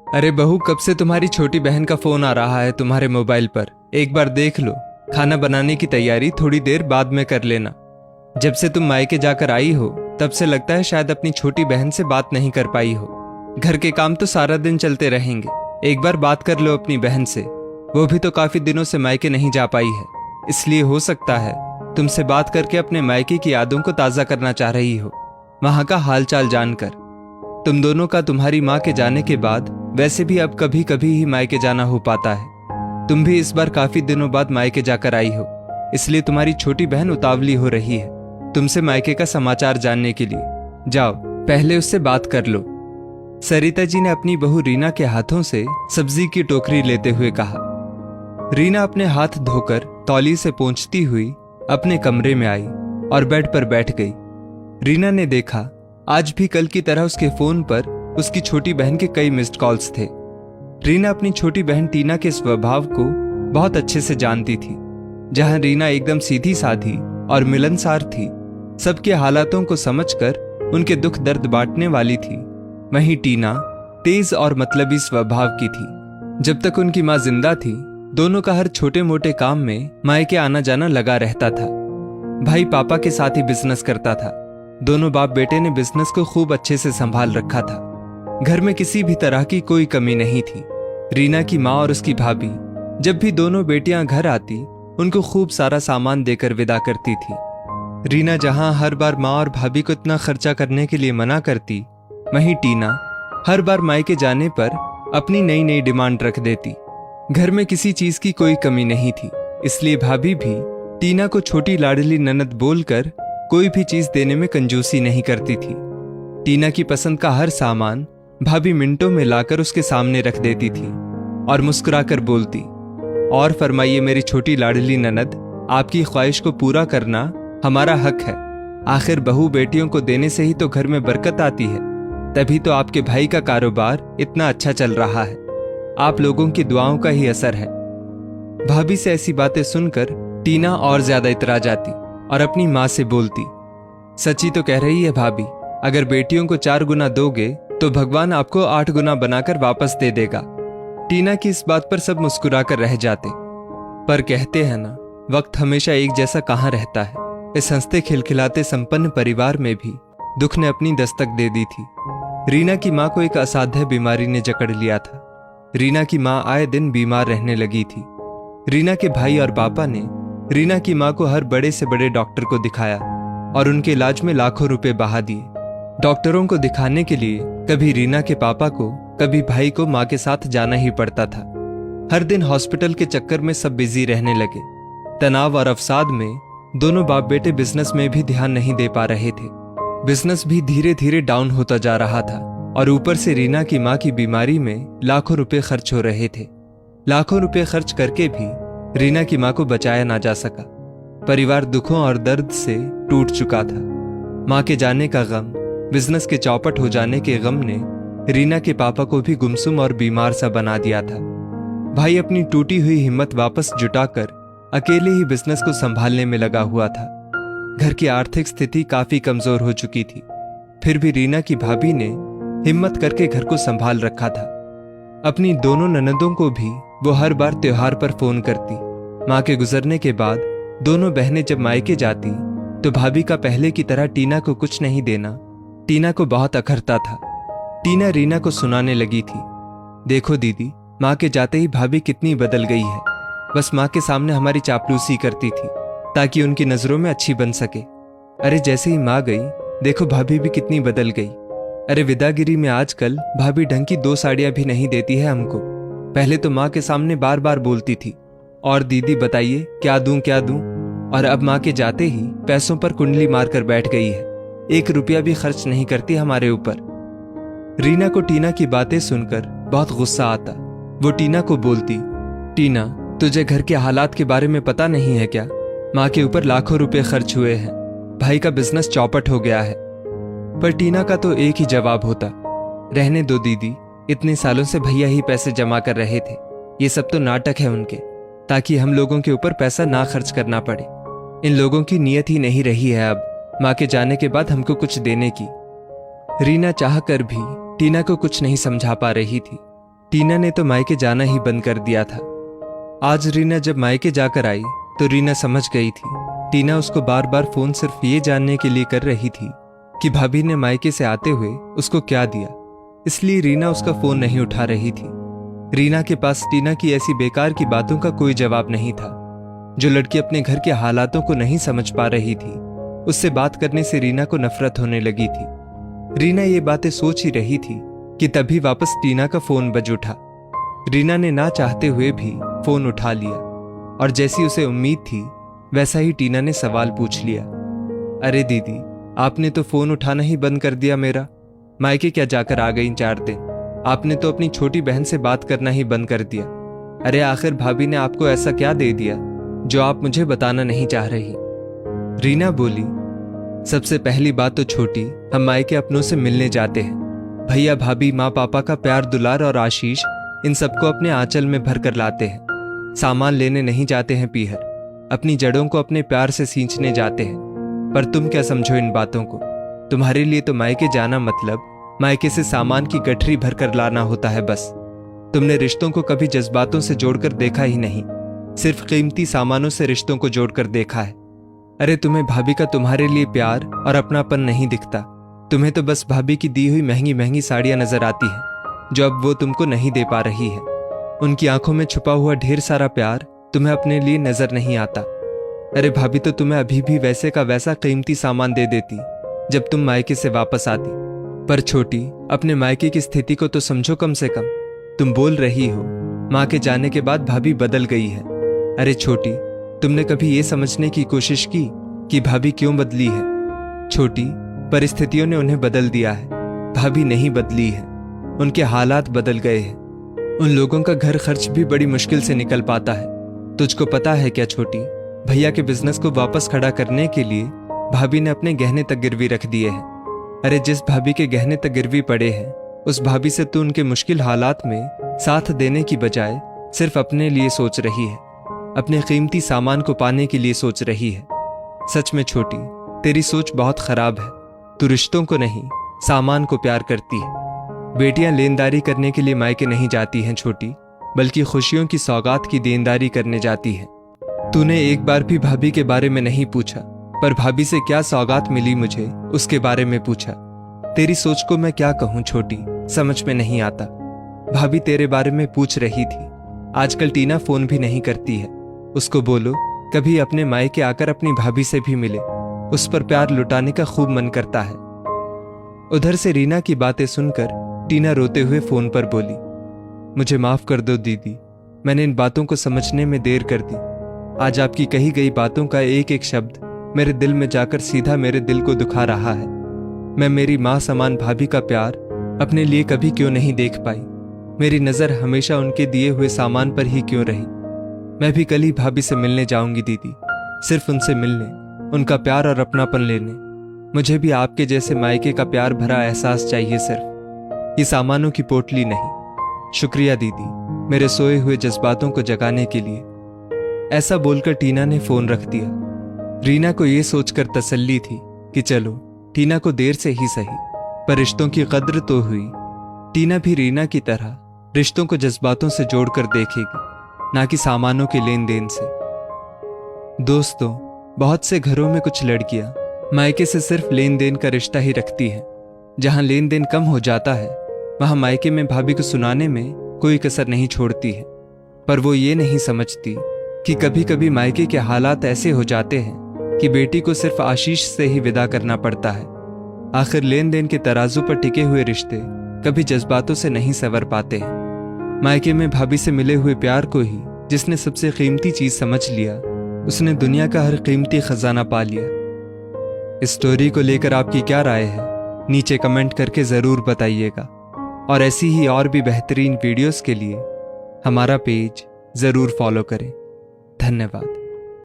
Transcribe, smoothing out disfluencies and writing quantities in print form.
अरे बहू, कब से तुम्हारी छोटी बहन का फोन आ रहा है तुम्हारे मोबाइल पर। एक बार देख लो। खाना बनाने की तैयारी थोड़ी देर बाद में कर लेना। जब से तुम मायके जाकर आई हो तब से लगता है शायद अपनी छोटी बहन से बात नहीं कर पाई हो। घर के काम तो सारा दिन चलते रहेंगे। एक बार बात कर लो अपनी बहन से। वो भी तो काफी दिनों से मायके नहीं जा पाई है, इसलिए हो सकता है तुमसे बात करके अपने मायके की यादों को ताजा करना चाह रही हो, वहां का हालचाल जानकर। तुम दोनों का तुम्हारी माँ के जाने के बाद वैसे भी अब कभी कभी ही मायके जाना हो पाता है। तुम भी इस बार काफी दिनों बाद मायके जाकर आई हो, इसलिए तुम्हारी छोटी बहन उतावली हो रही है तुमसे मायके का समाचार जानने के लिए। जाओ पहले उससे बात कर लो। सरिता जी ने अपनी बहू रीना के हाथों से सब्जी की टोकरी लेते हुए कहा। रीना अपने हाथ धोकर तौली से पोंछती हुई अपने कमरे में आई और बेड पर बैठ गई। रीना ने देखा आज भी कल की तरह उसके फोन पर उसकी छोटी बहन के कई मिस्ड कॉल्स थे। रीना अपनी छोटी बहन टीना के स्वभाव को बहुत अच्छे से जानती थी। जहां रीना एकदम सीधी साधी और मिलनसार थी, सबके हालातों को समझकर उनके दुख दर्द बांटने वाली थी, वहीं टीना तेज और मतलबी स्वभाव की थी। जब तक उनकी माँ जिंदा थी, दोनों का हर छोटे मोटे काम में मायके आना जाना लगा रहता था। भाई पापा के साथ ही बिजनेस करता था। दोनों बाप बेटे ने बिजनेस को खूब अच्छे से संभाल रखा था। घर में किसी भी तरह की कोई कमी नहीं थी। रीना की माँ और उसकी भाभी जब भी दोनों बेटियां घर आती, उनको खूब सारा सामान देकर विदा करती थी। रीना जहां हर बार माँ और भाभी को इतना खर्चा करने के लिए मना करती, वहीं टीना हर बार मायके जाने पर अपनी नई नई डिमांड रख देती। घर में किसी चीज की कोई कमी नहीं थी, इसलिए भाभी भी टीना को छोटी लाडली ननद बोलकर कोई भी चीज देने में कंजूसी नहीं करती थी। टीना की पसंद का हर सामान भाभी मिनटों में लाकर उसके सामने रख देती थी और मुस्कुराकर बोलती, और फरमाइए मेरी छोटी लाडली ननद, आपकी ख्वाहिश को पूरा करना हमारा हक है। आखिर बहू बेटियों को देने से ही तो घर में बरकत आती है, तभी तो आपके भाई का कारोबार इतना अच्छा चल रहा है। आप लोगों की दुआओं का ही असर है। भाभी से ऐसी बातें सुनकर टीना और ज्यादा इतरा जाती और अपनी माँ से बोलती, सच्ची तो कह रही है भाभी, अगर बेटियों को 4 गुना दोगे तो भगवान आपको 8 गुना बनाकर वापस दे देगा। टीना की इस बात पर सब मुस्कुराकर रह जाते। पर कहते हैं ना, वक्त हमेशा एक जैसा कहाँ रहता है। इस हंसते खिलखिलाते संपन्न परिवार में भी दुख ने अपनी दस्तक दे दी थी। रीना की माँ को एक असाध्य बीमारी ने जकड़ लिया था। रीना की माँ आए दिन बीमार रहने लगी थी। रीना के भाई और पापा ने रीना की माँ को हर बड़े से बड़े डॉक्टर को दिखाया और उनके इलाज में लाखों रुपए बहा दिए। डॉक्टरों को दिखाने के लिए कभी रीना के पापा को, कभी भाई को माँ के साथ जाना ही पड़ता था। हर दिन हॉस्पिटल के चक्कर में सब बिजी रहने लगे। तनाव और अवसाद में दोनों बाप बेटे बिजनेस में भी ध्यान नहीं दे पा रहे थे। बिजनेस भी धीरे धीरे डाउन होता जा रहा था और ऊपर से रीना की माँ की बीमारी में लाखों रुपए खर्च हो रहे थे। लाखों रुपए खर्च करके भी रीना की माँ को बचाया ना जा सका। परिवार दुखों और दर्द से टूट चुका था। माँ के जाने का गम, बिजनेस के चौपट हो जाने के गम ने रीना के पापा को भी गुमसुम और बीमार सा बना दिया था। भाई अपनी टूटी हुई हिम्मत वापस जुटाकर अकेले ही बिजनेस को संभालने में लगा हुआ था। घर की आर्थिक स्थिति काफी कमजोर हो चुकी थी, फिर भी रीना की भाभी ने हिम्मत करके घर को संभाल रखा था। अपनी दोनों ननदों को भी वो हर बार त्योहार पर फोन करती। माँ के गुजरने के बाद दोनों बहनें जब मायके जाती तो भाभी का पहले की तरह टीना को कुछ नहीं देना टीना को बहुत अखरता था। टीना रीना को सुनाने लगी थी, देखो दीदी, माँ के जाते ही भाभी कितनी बदल गई है। बस माँ के सामने हमारी चापलूसी करती थी ताकि उनकी नजरों में अच्छी बन सके। अरे जैसे ही माँ गई, देखो भाभी भी कितनी बदल गई। अरे विदागिरी में आजकल भाभी ढंग की 2 साड़ियां भी नहीं देती है हमको। पहले तो माँ के सामने बार बार बोलती थी, और दीदी बताइए क्या दूं क्या दूं, और अब माँ के जाते ही पैसों पर कुंडली मारकर बैठ गई है। 1 रुपया भी खर्च नहीं करती हमारे ऊपर। रीना को टीना की बातें सुनकर बहुत गुस्सा आता। वो टीना को बोलती, टीना, तुझे घर के हालात के बारे में पता नहीं है क्या? माँ के ऊपर लाखों रुपए खर्च हुए हैं, भाई का बिजनेस चौपट हो गया है। पर टीना का तो एक ही जवाब होता, रहने दो दीदी, इतने सालों से भैया ही पैसे जमा कर रहे थे। ये सब तो नाटक है उनके, ताकि हम लोगों के ऊपर पैसा ना खर्च करना पड़े। इन लोगों की नीयत ही नहीं रही है अब माँ के जाने के बाद हमको कुछ देने की। रीना चाहकर भी टीना को कुछ नहीं समझा पा रही थी। टीना ने तो मायके जाना ही बंद कर दिया था। आज रीना जब मायके जाकर आई तो रीना समझ गई थी टीना उसको बार बार फोन सिर्फ ये जानने के लिए कर रही थी कि भाभी ने मायके से आते हुए उसको क्या दिया, इसलिए रीना उसका फोन नहीं उठा रही थी। रीना के पास टीना की ऐसी बेकार की बातों का कोई जवाब नहीं था। जो लड़की अपने घर के हालातों को नहीं समझ पा रही थी, उससे बात करने से रीना को नफरत होने लगी थी। रीना ये बातें सोच ही रही थी कि तभी वापस टीना का फोन बज उठा। रीना ने ना चाहते हुए भी फोन उठा लिया और जैसी उसे उम्मीद थी वैसा ही टीना ने सवाल पूछ लिया, अरे दीदी, आपने तो फोन उठाना ही बंद कर दिया मेरा। मायके क्या जाकर आ गई 4 दिन? आपने तो अपनी छोटी बहन से बात करना ही बंद कर दिया। अरे आखिर भाभी ने आपको ऐसा क्या दे दिया जो आप मुझे बताना नहीं चाह रही? रीना बोली, सबसे पहली बात तो छोटी, हम मायके अपनों से मिलने जाते हैं। भैया भाभी, माँ पापा का प्यार दुलार और आशीष, इन सबको अपने आंचल में भर कर लाते हैं। सामान लेने नहीं जाते हैं पीहर, अपनी जड़ों को अपने प्यार से सींचने जाते हैं। पर तुम क्या समझो इन बातों को? तुम्हारे लिए तो मायके जाना मतलब मायके से सामान की गठरी भर कर लाना होता है बस। तुमने रिश्तों को कभी जज्बातों से जोड़कर देखा ही नहीं, सिर्फ कीमती सामानों से रिश्तों को जोड़कर देखा है। अरे तुम्हें भाभी का तुम्हारे लिए प्यार और अपनापन नहीं दिखता। तुम्हें तो बस भाभी की दी हुई महंगी महंगी साड़ियां नजर आती हैं जो अब वो तुमको नहीं दे पा रही है। उनकी आंखों में छुपा हुआ ढेर सारा प्यार तुम्हें अपने लिए नजर नहीं आता। अरे भाभी तो तुम्हें अभी भी वैसे का वैसा कीमती सामान दे देती जब तुम मायके से वापस आती। पर छोटी, अपने मायके की स्थिति को तो समझो कम से कम। तुम बोल रही हो माँ के जाने के बाद भाभी बदल गई है। अरे छोटी, तुमने कभी ये समझने की कोशिश की कि भाभी क्यों बदली है? छोटी, परिस्थितियों ने उन्हें बदल दिया है, भाभी नहीं बदली है। उनके हालात बदल गए हैं। उन लोगों का घर खर्च भी बड़ी मुश्किल से निकल पाता है। तुझको पता है क्या छोटी, भैया के बिजनेस को वापस खड़ा करने के लिए भाभी ने अपने गहने तक गिरवी रख दिए हैं। अरे जिस भाभी के गहने तक गिरवी पड़े हैं, उस भाभी से तू उनके मुश्किल हालात में साथ देने की बजाय सिर्फ अपने लिए सोच रही है, अपने कीमती सामान को पाने के लिए सोच रही है। सच में छोटी, तेरी सोच बहुत खराब है। तू रिश्तों को नहीं, सामान को प्यार करती है। बेटियां लेनदारी करने के लिए मायके नहीं जाती हैं छोटी, बल्कि खुशियों की सौगात की देनदारी करने जाती है। तूने एक बार भी भाभी के बारे में नहीं पूछा, पर भाभी से क्या सौगात मिली मुझे उसके बारे में पूछा। तेरी सोच को मैं क्या कहूँ छोटी, समझ में नहीं आता। भाभी तेरे बारे में पूछ रही थी। आजकल टीना फोन भी नहीं करती है। उसको बोलो कभी अपने मायके आकर अपनी भाभी से भी मिले, उस पर प्यार लुटाने का खूब मन करता है। उधर से रीना की बातें सुनकर टीना रोते हुए फोन पर बोली, मुझे माफ कर दो दीदी, मैंने इन बातों को समझने में देर कर दी। आज आपकी कही गई बातों का एक एक शब्द मेरे दिल में जाकर सीधा मेरे दिल को दुखा रहा है। मैं मेरी माँ समान भाभी का प्यार अपने लिए कभी क्यों नहीं देख पाई? मेरी नजर हमेशा उनके दिए हुए सामान पर ही क्यों रही? मैं भी कल ही भाभी से मिलने जाऊंगी दीदी, सिर्फ उनसे मिलने, उनका प्यार और अपनापन लेने। मुझे भी आपके जैसे मायके का प्यार भरा एहसास चाहिए, सिर्फ ये सामानों की पोटली नहीं। शुक्रिया दीदी, मेरे सोए हुए जज्बातों को जगाने के लिए। ऐसा बोलकर टीना ने फोन रख दिया। रीना को यह सोचकर तसल्ली थी कि चलो टीना को देर से ही सही, पर रिश्तों की कद्र तो हुई। टीना भी रीना की तरह रिश्तों को जज्बातों से जोड़कर देखेगी, ना कि सामानों के लेन देन से। दोस्तों, बहुत से घरों में कुछ लड़कियां मायके से सिर्फ लेन देन का रिश्ता ही रखती हैं। जहां लेन देन कम हो जाता है, वहां मायके में भाभी को सुनाने में कोई कसर नहीं छोड़ती है। पर वो ये नहीं समझती कि कभी कभी मायके के हालात ऐसे हो जाते हैं कि बेटी को सिर्फ आशीष से ही विदा करना पड़ता है। आखिर लेन देन के तराजू पर टिके हुए रिश्ते कभी जज्बातों से नहीं संवर पाते हैं। मायके में भाभी से मिले हुए प्यार को ही जिसने सबसे कीमती चीज समझ लिया, उसने दुनिया का हर कीमती खजाना पा लिया। इस स्टोरी को लेकर आपकी क्या राय है, नीचे कमेंट करके जरूर बताइएगा। और ऐसी ही और भी बेहतरीन वीडियोस के लिए हमारा पेज जरूर फॉलो करें। धन्यवाद।